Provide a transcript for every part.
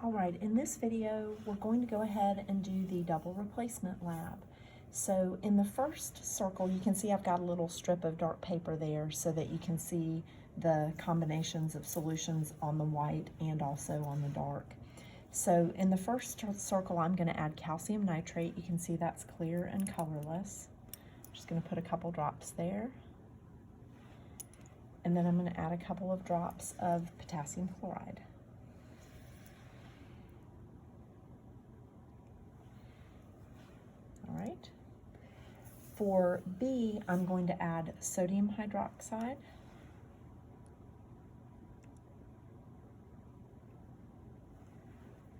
All right, in this video, we're going to go ahead and do the double replacement lab. So in the first circle, you can see I've got a little strip of dark paper there so that you can see the combinations of solutions on the white and also on the dark. So in the first circle, I'm going to add calcium nitrate. You can see that's clear and colorless. I'm just going to put a couple drops there. And then I'm going to add a couple of drops of potassium chloride. All right. For B, I'm going to add sodium hydroxide.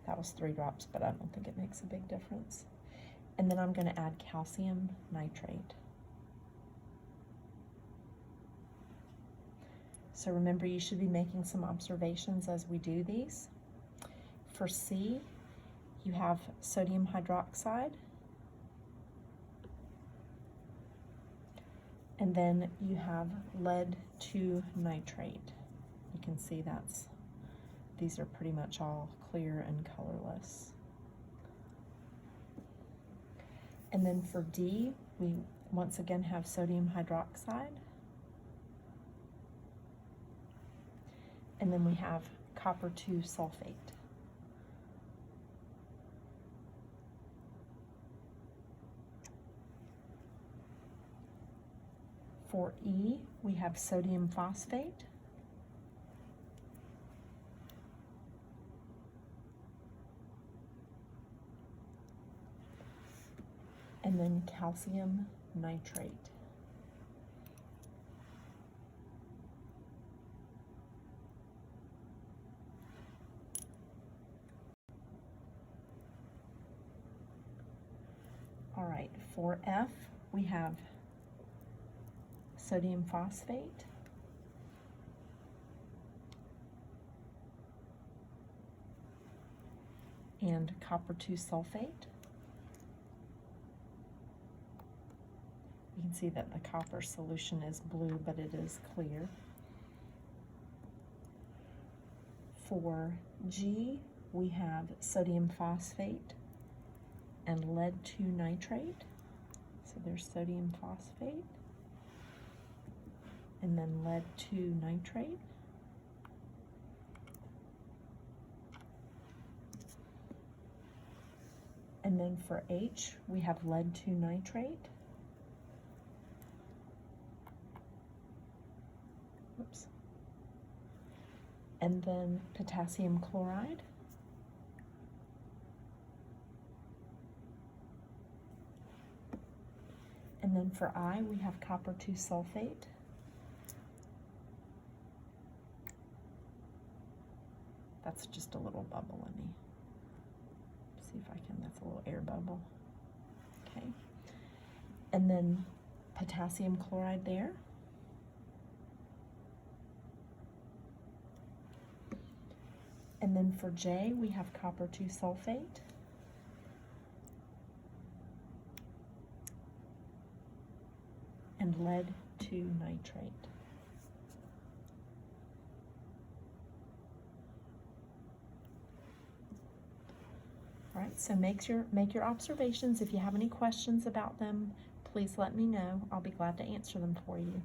That was 3 drops, but I don't think it makes a big difference. And then I'm going to add calcium nitrate. So remember, you should be making some observations as we do these. For C, you have sodium hydroxide. And then you have lead 2 nitrate. You can see these are pretty much all clear and colorless. And then for D, we once again have sodium hydroxide. And then we have copper 2 sulfate. For E, we have sodium phosphate. And then calcium nitrate. All right, for F, we have sodium phosphate, and copper 2 sulfate. You can see that the copper solution is blue, but it is clear. For G, we have sodium phosphate and lead 2 nitrate. So there's sodium phosphate and then lead 2 nitrate. And then for H, we have lead 2 nitrate. Oops. And then potassium chloride. And then for I, we have copper 2 sulfate. That's just a little bubble. Let me see if I can, that's a little air bubble. Okay. And then potassium chloride there. And then for J, we have copper 2 sulfate. And lead 2 nitrate. All right, so make your observations. If you have any questions about them, please let me know. I'll be glad to answer them for you.